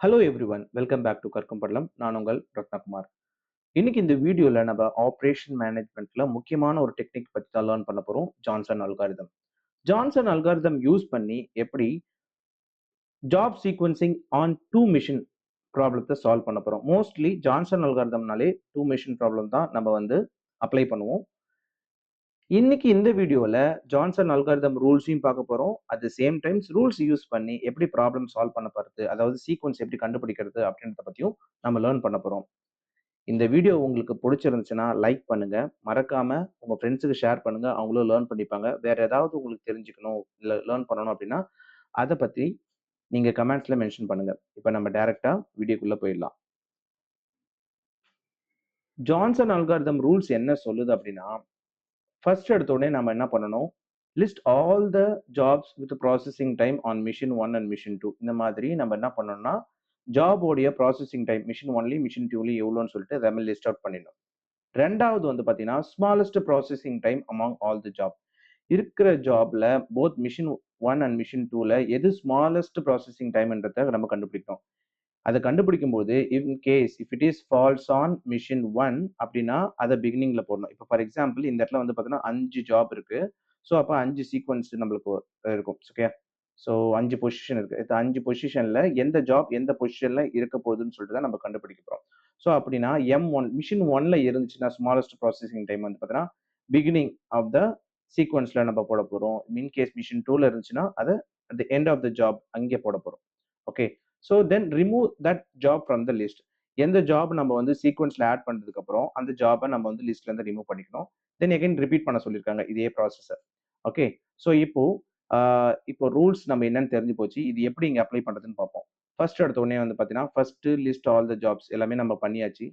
Hello everyone, welcome back to கற்கும் படலம். நான் உங்கள் ரத்னகுமார். இன்னைக்கு இந்த வீடியோல நம்ம ஆப்ரேஷன் மேனேஜ்மெண்ட்ல முக்கியமான ஒரு டெக்னிக் பத்தி தான் லேர்ன் பண்ண போறோம். Johnson algorithm. Johnson algorithm use பண்ணி எப்படி job sequencing on two machine ப்ராப்ளத்தை சால்வ் பண்ண போறோம். மோஸ்ட்லி ஜான்சன் அல்காரிதம்னாலே டூ மிஷின் ப்ராப்ளம் தான் நம்ம அப்ளை பண்ணுவோம். இன்னைக்கு இந்த வீடியோல ஜான்சன் அல்காரிதம் ரூல்ஸையும் பார்க்க போறோம். At the same times rules use பண்ணி எப்படி ப்ராப்ளம் சால்வ் பண்ண போறது, அதாவது சீக்வன்ஸ் எப்படி கண்டுபிடிக்கிறது அப்படின்றத பத்தியும் நம்ம லேர்ன் பண்ண போறோம். இந்த வீடியோ உங்களுக்கு பிடிச்சிருந்துச்சுன்னா லைக் பண்ணுங்க. மறக்காம உங்க ஃப்ரெண்ட்ஸுக்கு ஷேர் பண்ணுங்க. அவங்களும் லேர்ன் பண்ணிப்பாங்க. வேற ஏதாவது உங்களுக்கு தெரிஞ்சுக்கணும், இல்ல லேர்ன் பண்ணணும் அப்படின்னா, அத பத்தி நீங்க கமெண்ட்ஸ்ல மென்ஷன் பண்ணுங்க. இப்ப நம்ம டைரக்ட்டா வீடியோக்குள்ள போயிடலாம். ஜான்சன் அல்காரிதம் ரூல்ஸ் என்ன சொல்லுது அப்படின்னா, ஃபர்ஸ்ட் எடுத்த உடனே நம்ம என்ன பண்ணணும், list all the jobs with processing time on machine 1 and machine 2. இந்த மாதிரி நம்ம என்ன பண்ணணும்னா, ஜாபோடைய ப்ராசஸிங் டைம் மிஷின் 1லயும் மிஷின் 2லயும் எவ்வளோன்னு சொல்லிட்டு எல்லாமே லிஸ்ட் அவுட் பண்ணிடணும். ரெண்டாவது பார்த்தீங்கன்னா, smallest processing time among all the job. இருக்கிற ஜாப்ல போத் மிஷின் 1 அண்ட் மிஷின் 2ல எது ஸ்மாலஸ்ட் ப்ராசஸிங் டைம்ன்றத நம்ம கண்டுபிடிக்கணும். அத கண்டுபிடிக்கும்போது, in case if it is falls on machine 1 அப்படின்னா, அத பிகினிங்ல போடணும். இப்ப ஃபார் எக்ஸாம்பிள் இந்த இடத்துல பார்த்தீங்கன்னா 5 ஜாப் இருக்கு. ஸோ அப்ப 5 சீக்வென்ஸ் நம்மளுக்கு இருக்கும். ஓகே. ஸோ 5 பொசிஷன் இருக்கு. இந்த 5 பொசிஷன்ல எந்த ஜாப் எந்த பொசிஷன்ல இருக்க போகுதுன்னு சொல்லிட்டு தான் நம்ம கண்டுபிடிக்க போறோம். ஸோ அப்படின்னா M1 மிஷின் 1ல இருந்துச்சுன்னா ஸ்மாலஸ்ட் ப்ராசஸிங் டைம் பார்த்தீங்கன்னா, பிகினிங் ஆஃப் த சீக்வென்ஸ்ல நம்ம போட போறோம். இன் கேஸ் மிஷின் 2ல இருந்துச்சுன்னா, அத at the end of the job அங்கே போட போறோம். Okay. So then remove that job from the list. எந்த ஜாப் நம்ம சீக்வென்ஸ்ல ஆட் பண்ணதுக்கு அப்புறம் அந்த ஜாபை நம்ம லிஸ்ட்ல இருந்து ரிமூவ் பண்ணிக்கணும். தென் எகைன் ரிப்பீட் பண்ண சொல்லியிருக்காங்க இதே ப்ராசஸை. ஓகே. ஸோ இப்போ ரூல்ஸ் நம்ம என்னன்னு தெரிஞ்சு போச்சு. இது எப்படி இங்க அப்ளை பண்றதுன்னு பார்ப்போம். ஃபர்ஸ்ட் எடுத்த உடனே பார்த்தீங்கன்னா, first list all the jobs எல்லாமே நம்ம பண்ணியாச்சு.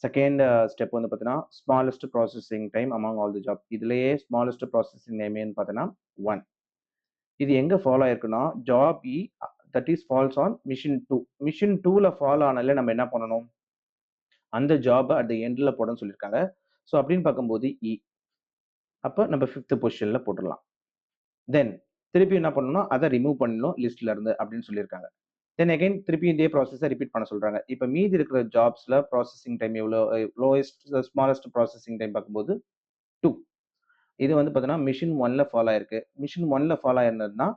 செகண்ட் ஸ்டெப் பார்த்தீங்கன்னா, smallest processing time among all the job. இதுலயே ஸ்மாலஸ்ட் ப்ராசஸிங் டைம்னு பார்த்தீங்கன்னா 1. இது எங்க ஃபாலோ ஆயிருக்குன்னா, job E that is falls on machine 2. Machine 2ல ஃபாலோ ஆனால நம்ம என்ன பண்ணணும்? அந்த ஜாப அட் தி எண்ட்ல போடணும்னு சொல்லியிருக்காங்க. ஸோ அப்படின்னு பார்க்கும்போது இ. அப்ப நம்ம 5த் பொசிஷன்ல போட்டுறலாம். தென் திருப்பி என்ன பண்ணணும்னா, அத ரிமூவ் பண்ணணும் லிஸ்ட்ல இருந்து அப்படின்னு சொல்லியிருக்காங்க. தென் அகைன் திருப்பி இதே ப்ராசஸ ரிப்பீட் பண்ண சொல்றாங்க. இப்ப மீதி இருக்கிற ஜாப்ஸ்ல ப்ராசஸிங் டைம் எவ்வளோ லோயஸ்ட் ஸ்மாலஸ்ட் ப்ராசஸிங் டைம் பார்க்கும்போது 2. இது பார்த்தீங்கன்னா, மிஷின் 1ல ஃபாலோ ஆயிருக்கு. மிஷின் 1ல ஃபாலோ ஆயிருந்ததுன்னா,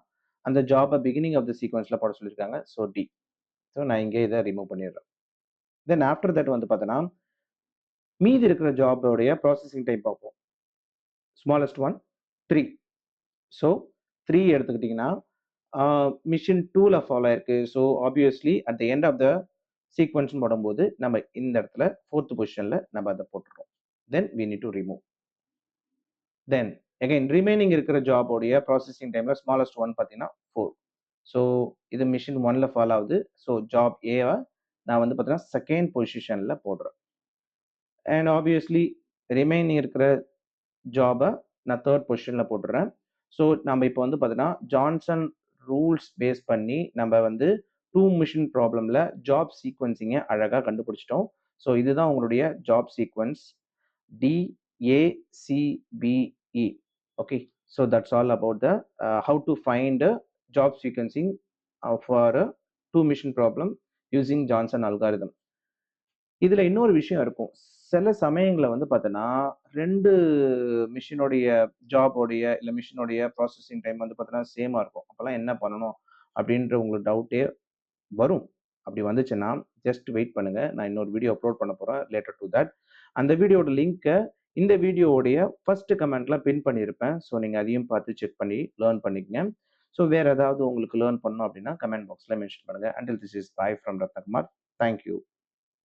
அந்த ஜாப பிகினிங் ஆஃப் த சீக்வென்ஸ்ல போட சொல்லியிருக்காங்க. So D. ஸோ நான் இங்கே இத ரிமூவ் பண்ணிடுறேன். தென் ஆஃப்டர் தட் பார்த்தீங்கன்னா, மீதி இருக்கிற ஜாபோடைய ப்ராசஸிங் டைம் பார்ப்போம். Smallest one 3. ஸோ 3 எடுத்துக்கிட்டீங்கன்னா, மிஷின் 2ல ஃபாலோ ஆயிருக்கு. So obviously at the end of the சீக்வென்ஸ்ன்னு போடும்போது, நம்ம இந்த இடத்துல 4த் பொசிஷன்ல நம்ம அத போட்டுறோம். Then we need to remove. Then again remaining இருக்கிற ஜாபோடைய ப்ராசஸிங் டைம்ல ஸ்மாலஸ்ட் ஒன் பார்த்தீங்கன்னா 4. ஸோ இது மிஷின் 1ல ஃபாலோ ஆகுது. ஸோ ஜாப் ஏவ நான் பார்த்தீங்கன்னா, செகண்ட் பொசிஷன்ல போடுறேன். அண்ட் ஆப்வியஸ்லி ரிமைனிங் இருக்கிற ஜாப நான் 3rd பொசிஷன்ல போட்டுறேன். ஸோ நம்ம இப்போ பார்த்தீங்கன்னா, ஜான்சன் ரூல்ஸ் பேஸ் பண்ணி நம்ம 2 மிஷின் ப்ராப்ளம்ல ஜாப் சீக்வென்சிங்க அழகா கண்டுபிடிச்சிட்டோம். ஸோ இதுதான் உங்களுடைய job sequence DACBE. Okay, so that's all about the how to find job sequencing for a 2 mission problem using Johnson algorithm. இதுல இன்னொரு விஷயம் இருக்கும். சில சமயங்கள்ல பார்த்தீங்கன்னா, 2 மிஷினுடைய ஜாபோடைய இல்ல மிஷினுடைய ப்ராசஸிங் டைம் பார்த்தீங்கன்னா சேமா இருக்கும். அப்பல்லாம் என்ன பண்ணணும் அப்படின்ற உங்களுக்கு டவுட்டே வரும். அப்படி வந்துச்சுன்னா, ஜஸ்ட் வெயிட் பண்ணுங்க. நான் இன்னொரு வீடியோ அப்லோட் பண்ண போறேன் ரிலேட்டட் டூ தட். அந்த வீடியோட லிங்க்க இந்த வீடியோவுடைய ஃபர்ஸ்ட் கமெண்ட்ல பின் பண்ணியிருப்பேன். ஸோ நீங்க அதையும் பார்த்து செக் பண்ணி லேர்ன் பண்ணிக்கங்க. ஸோ வேற ஏதாவது உங்களுக்கு லேர்ன் பண்ணணும் அப்படின்னா கமெண்ட் பாக்ஸ்ல மென்ஷன் பண்ணுங்க. Until this is bye from Rathnakumar. Thank you.